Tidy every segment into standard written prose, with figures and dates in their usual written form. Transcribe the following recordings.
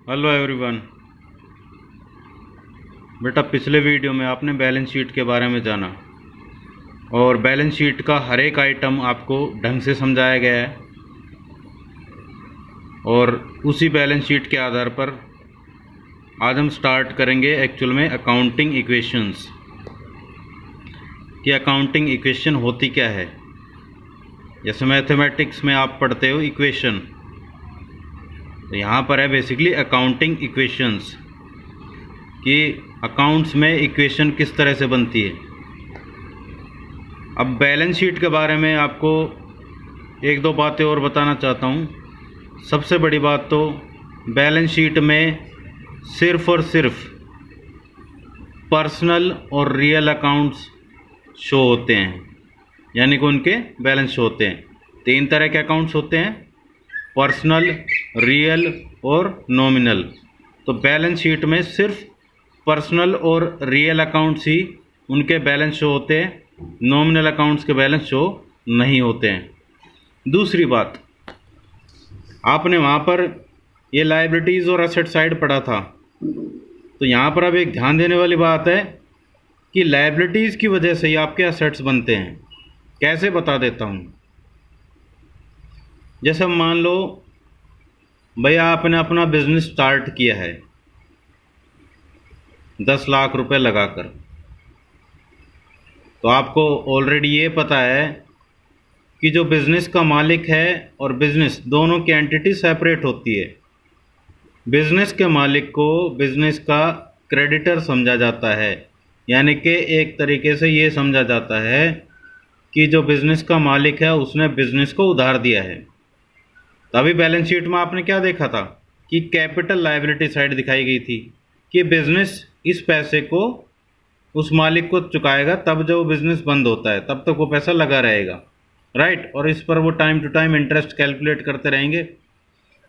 Hello everyone. बेटा, पिछले video में आपने बैलेंस शीट के बारे में जाना और बैलेंस शीट का हर एक आइटम आपको ढंग से समझाया गया है और उसी बैलेंस शीट के आधार पर आज हम स्टार्ट करेंगे एक्चुअल में अकाउंटिंग इक्वेशंस कि अकाउंटिंग इक्वेशन होती क्या है। जैसे मैथमेटिक्स में आप पढ़ते हो इक्वेशन, तो यहाँ पर है बेसिकली अकाउंटिंग इक्वेशंस कि अकाउंट्स में इक्वेशन किस तरह से बनती है। अब बैलेंस शीट के बारे में आपको एक दो बातें और बताना चाहता हूँ। सबसे बड़ी बात तो बैलेंस शीट में सिर्फ़ और सिर्फ पर्सनल और रियल अकाउंट्स शो होते हैं, यानी कि उनके बैलेंस शो होते हैं। तीन तरह के अकाउंट्स होते हैं, पर्सनल, रियल और नॉमिनल। तो बैलेंस शीट में सिर्फ पर्सनल और रियल अकाउंट्स ही उनके बैलेंस शो होते हैं, नॉमिनल अकाउंट्स के बैलेंस शो नहीं होते हैं। दूसरी बात, आपने वहाँ पर ये लायबिलिटीज़ और असेट साइड पढ़ा था, तो यहाँ पर अब एक ध्यान देने वाली बात है कि लायबिलिटीज़ की वजह से ही आपके असेट्स बनते हैं। कैसे बता देता हूँ। जैसे मान लो भैया आपने अपना बिजनेस स्टार्ट किया है 10 लाख रुपए लगाकर, तो आपको ऑलरेडी ये पता है कि जो बिज़नेस का मालिक है और बिज़नेस, दोनों की एंटिटी सेपरेट होती है। बिज़नेस के मालिक को बिज़नेस का क्रेडिटर समझा जाता है, यानी कि एक तरीके से ये समझा जाता है कि जो बिज़नेस का मालिक है उसने बिज़नेस को उधार दिया है। तभी बैलेंस शीट में आपने क्या देखा था कि कैपिटल लायबिलिटी साइड दिखाई गई थी कि बिज़नेस इस पैसे को उस मालिक को चुकाएगा, तब जब वो बिज़नेस बंद होता है तब तक वो पैसा लगा रहेगा, राइट। और इस पर वो time to time interest calculate करते रहेंगे।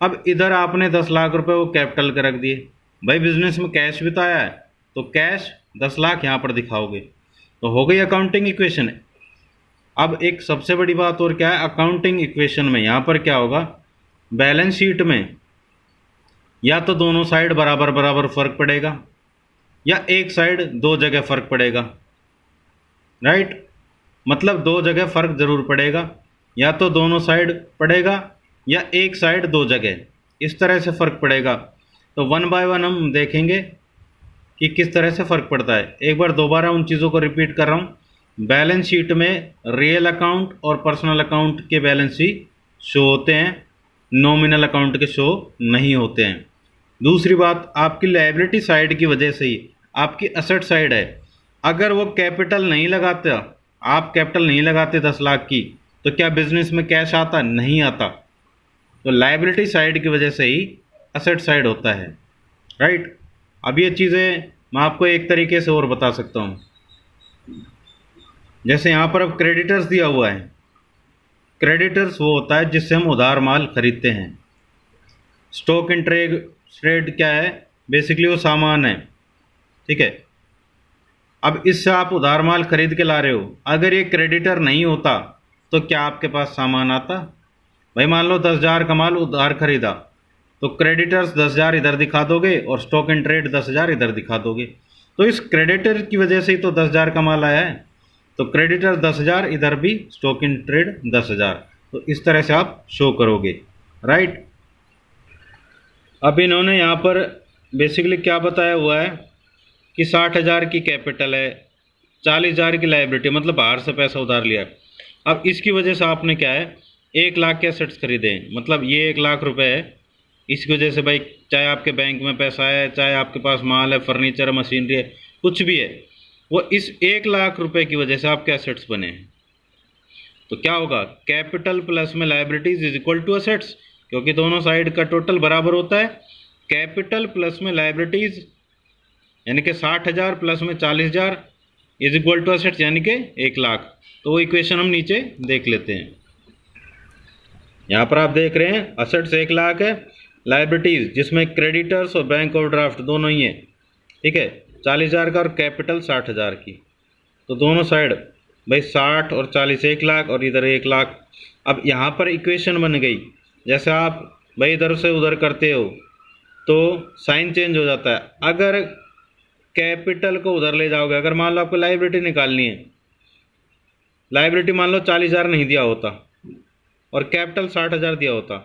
अब इधर आपने 10 लाख रुपए वो कैपिटल के रख दिए। भाई बिज़नेस में कैश भी तो आया है, तो कैश 10 लाख यहाँ पर दिखाओगे, तो हो गई अकाउंटिंग इक्वेशन। अब एक सबसे बड़ी बात और क्या है, अकाउंटिंग इक्वेशन में यहाँ पर क्या होगा, बैलेंस शीट में या तो दोनों साइड बराबर बराबर फर्क पड़ेगा या एक साइड दो जगह फर्क पड़ेगा, राइट। मतलब दो जगह फर्क जरूर पड़ेगा, या तो दोनों साइड पड़ेगा या एक साइड दो जगह, इस तरह से फर्क पड़ेगा। तो वन बाय वन हम देखेंगे कि किस तरह से फर्क पड़ता है। एक बार दोबारा उन चीज़ों को रिपीट कर रहा हूँ। बैलेंस शीट में रियल अकाउंट और पर्सनल अकाउंट के बैलेंस ही शो होते हैं, नॉमिनल अकाउंट के शो नहीं होते हैं। दूसरी बात, आपकी लायबिलिटी साइड की वजह से ही आपकी असेट साइड है। अगर वो कैपिटल नहीं लगाते, आप कैपिटल नहीं लगाते 10 लाख की, तो क्या बिजनेस में कैश आता? नहीं आता। तो लायबिलिटी साइड की वजह से ही असेट साइड होता है, राइट। अब ये चीज़ें मैं आपको एक तरीके से और बता सकता हूँ। जैसे यहाँ पर अब क्रेडिटर्स दिया हुआ है। क्रेडिटर्स वो होता है जिससे हम उधार माल खरीदते हैं। स्टॉक इन ट्रेड क्या है, बेसिकली वो सामान है, ठीक है। अब इससे आप उधार माल खरीद के ला रहे हो, अगर ये क्रेडिटर नहीं होता तो क्या आपके पास सामान आता? भाई मान लो 10,000 का माल उधार खरीदा, तो क्रेडिटर्स 10,000 इधर दिखा दोगे और स्टॉक इन ट्रेड 10,000 इधर दिखा दोगे। तो इस क्रेडिटर की वजह से ही तो 10,000 का माल आया है, तो क्रेडिटर 10,000, इधर भी स्टॉक इन ट्रेड 10,000। तो इस तरह से आप शो करोगे, राइट। अब इन्होंने यहाँ पर बेसिकली क्या बताया हुआ है कि 60,000 की कैपिटल है, 40,000 की लायबिलिटी, मतलब बाहर से पैसा उधार लिया है। अब इसकी वजह से आपने क्या है, 1 लाख के एसेट्स खरीदे हैं, मतलब ये 1 लाख रुपए है। इसकी वजह से भाई चाहे आपके बैंक में पैसा है, चाहे आपके पास माल है, फर्नीचर, मशीनरी है, कुछ भी है, वो इस 1 लाख रुपए की वजह से आपके एसेट्स बने हैं। तो क्या होगा, कैपिटल प्लस में liabilities is equal to assets, क्योंकि दोनों साइड का टोटल बराबर होता है। कैपिटल प्लस में लायबिलिटीज यानी कि 60,000 प्लस में 40,000 इज इक्वल टू एसेट्स यानी कि 1 लाख। तो वो इक्वेशन हम नीचे देख लेते हैं। यहाँ पर आप देख रहे हैं असेट्स 1 लाख है, लायबिलिटीज जिसमें क्रेडिटर्स और बैंक ओवरड्राफ्ट दोनों ही है, ठीक है, 40,000 का, और कैपिटल 60,000 की। तो दोनों साइड भाई 60 और 40 1 लाख और इधर 1 लाख। अब यहाँ पर इक्वेशन बन गई, जैसे आप भाई इधर से उधर करते हो, तो साइन चेंज हो जाता है। अगर कैपिटल को उधर ले जाओगे, अगर मान लो आपको लायबिलिटी निकालनी है, लायबिलिटी मान लो 40,000 नहीं दिया होता और कैपिटल 60,000 दिया होता,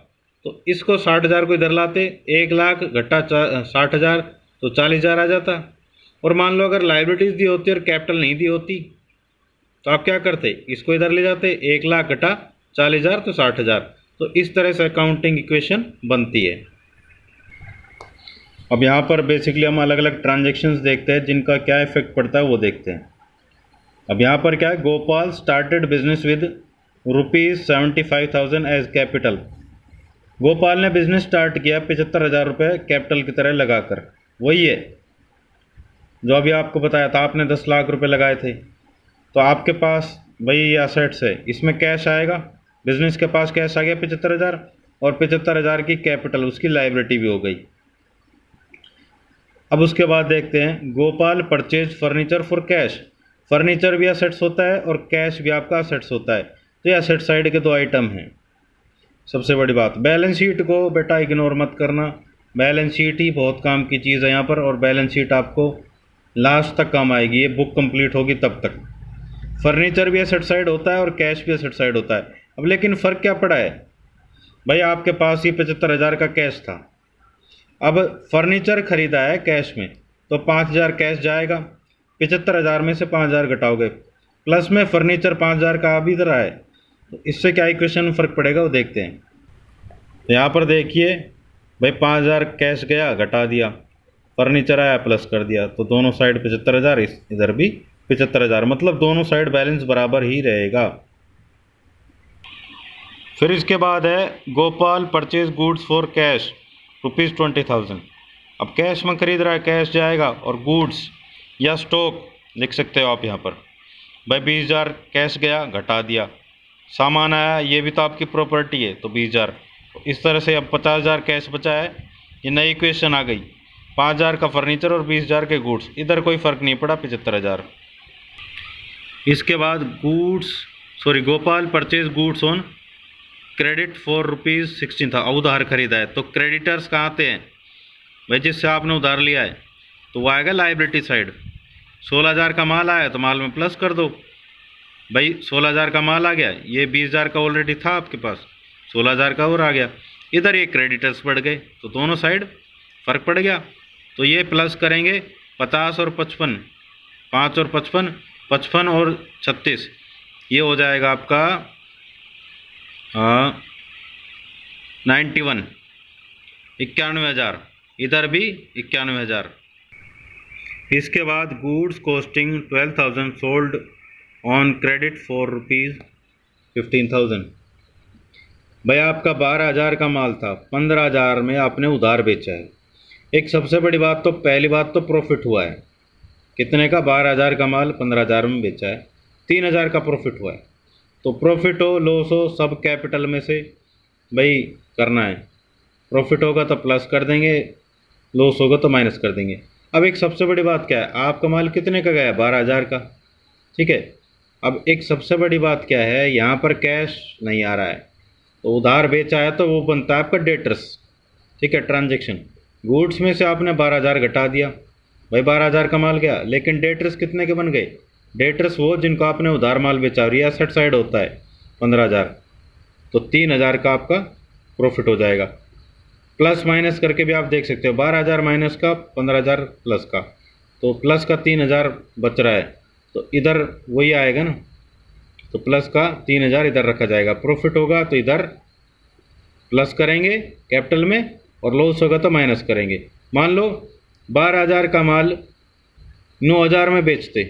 तो इसको 60,000 को इधर लाते, 1,00,000 घटा 60,000 तो 40,000 आ जाता। और मान लो अगर लायबिलिटीज दी होती और कैपिटल नहीं दी होती तो आप क्या करते, इसको इधर ले जाते, 1,00,000 घटा 40,000 तो 60,000। तो इस तरह से अकाउंटिंग इक्वेशन बनती है। अब यहाँ पर बेसिकली हम अलग अलग ट्रांजेक्शन्स देखते हैं जिनका क्या इफेक्ट पड़ता है वो देखते हैं। अब यहाँ पर क्या है, Gopal started business with ₹75,000 as capital. Gopal ने बिजनेस स्टार्ट किया 75,000 रुपये कैपिटल की तरह लगाकर। वही है जो अभी आपको बताया था, आपने 10 लाख रुपए लगाए थे, तो आपके पास भाई ये असेट्स है, इसमें कैश आएगा, बिजनेस के पास कैश आ गया 75,000 और 75,000 की कैपिटल, उसकी लायबिलिटी भी हो गई। अब उसके बाद देखते हैं, Gopal purchase furniture for cash. Furniture भी असेट्स होता है और कैश भी आपका असेट्स होता है, तो ये असेट साइड के दो आइटम हैं। सबसे बड़ी बात, बैलेंस शीट को बेटा इग्नोर मत करना, बैलेंस शीट ही बहुत काम की चीज़ है यहाँ पर, और बैलेंस शीट आपको लास्ट तक काम आएगी, ये बुक कंप्लीट होगी तब तक। फर्नीचर भी एसेट साइड होता है और कैश भी एसेट साइड होता है। अब लेकिन फ़र्क क्या पड़ा है भाई, आपके पास ही 75,000 का कैश था, अब फर्नीचर खरीदा है कैश में तो 5,000 कैश जाएगा, 75,000 में से 5,000 घटाओगे, प्लस में फर्नीचर 5,000 का अब इधर आए, तो इससे क्या इक्वेशन में फ़र्क पड़ेगा वो देखते हैं। तो यहाँ पर देखिए भाई 5,000 कैश गया, घटा दिया, फर्नीचर आया प्लस कर दिया, तो दोनों साइड 75,000, इधर भी 75,000, मतलब दोनों साइड बैलेंस बराबर ही रहेगा। फिर इसके बाद है, Gopal purchase goods for cash ₹20,000। अब कैश में खरीद रहा है, कैश जाएगा, और गुड्स या स्टॉक लिख सकते हो आप यहाँ पर, भाई 20,000 कैश गया, घटा दिया, सामान आया, ये भी तो आपकी प्रॉपर्टी है तो 20,000। इस तरह से अब 50,000 कैश बचा है, ये नई इक्वेशन आ गई, 5,000 का फर्नीचर और 20,000 के गुड्स, इधर कोई फ़र्क नहीं पड़ा, 75,000। इसके बाद Gopal purchase goods on credit for ₹16 था, उधार खरीदा है, तो क्रेडिटर्स कहाँ आते हैं भाई, जिससे आपने उधार लिया है, तो वो आएगा लायबिलिटी साइड। 16,000 का माल आया तो माल में प्लस कर दो, भाई 16,000 का माल आ गया, ये 20,000 का ऑलरेडी था आपके पास, 16,000 का और आ गया, इधर ये क्रेडिटर्स बढ़ गए, तो दोनों साइड फ़र्क पड़ गया। तो ये प्लस करेंगे 50 और 55, 5 और 55, 55 और 36, ये हो जाएगा आपका 91, 91,000, इधर भी 91,000। इसके बाद goods costing 12,000 sold on credit for ₹15,000। भाई आपका 12,000 का माल था, 15,000 में आपने उधार बेचा है। एक सबसे बड़ी बात तो, पहली बात तो प्रॉफिट हुआ है, कितने का, 12,000 का माल 15,000 में बेचा है, 3,000 का प्रॉफिट हुआ है। तो प्रॉफिट हो लॉस हो सब कैपिटल में से भाई करना है, प्रॉफिट होगा तो प्लस कर देंगे, लॉस होगा तो माइनस कर देंगे। अब एक सबसे बड़ी बात क्या है, आपका माल कितने का गया, 12,000 का, ठीक है। अब एक सबसे बड़ी बात क्या है, यहाँ पर कैश नहीं आ रहा है, तो उधार बेचा है तो वो बनता है आपका डेटर्स, ठीक है, ट्रांजेक्शन। गुड्स में से आपने 12,000 घटा दिया, भाई 12,000 का माल गया, लेकिन डेटर्स कितने के बन गए, डेटर्स वो जिनको आपने उधार माल बेचा, और ये एसेट साइड होता है 15,000, तो 3,000 का आपका प्रॉफिट हो जाएगा। प्लस माइनस करके भी आप देख सकते हो, 12,000 माइनस का 15,000 प्लस का, तो प्लस का 3,000 बच रहा है, तो इधर वही आएगा ना, तो प्लस का 3,000 इधर रखा जाएगा, प्रॉफिट होगा तो इधर प्लस करेंगे कैपिटल में, और लॉस होगा तो माइनस करेंगे। मान लो 12,000 का माल 9,000 में बेचते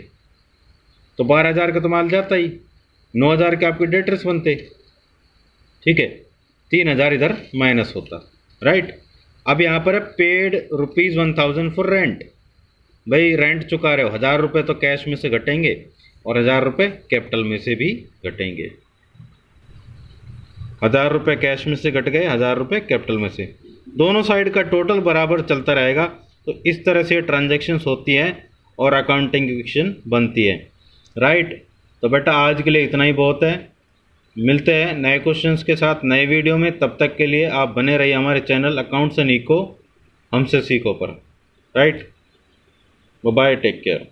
तो 12,000 का तो माल जाता ही, 9,000 के आपके डेटर्स बनते, ठीक है, 3,000 इधर माइनस होता, राइट। अब यहाँ पर है पेड ₹1,000 फॉर रेंट, भाई रेंट चुका रहे हो, 1,000 रुपये तो कैश में से घटेंगे और 1,000 रुपये कैपिटल में से भी घटेंगे, 1,000 रुपये कैश में से घट गए, 1,000 रुपये कैपिटल में से, दोनों साइड का टोटल बराबर चलता रहेगा। तो इस तरह से ट्रांजैक्शंस होती हैं और अकाउंटिंग इक्वेशन बनती है, राइट। तो बेटा आज के लिए इतना ही बहुत है, मिलते हैं नए क्वेश्चंस के साथ नए वीडियो में, तब तक के लिए आप बने रहिए हमारे चैनल अकाउंट्स एंड इको। हमसे सीखो पर, राइट। Bye, take care.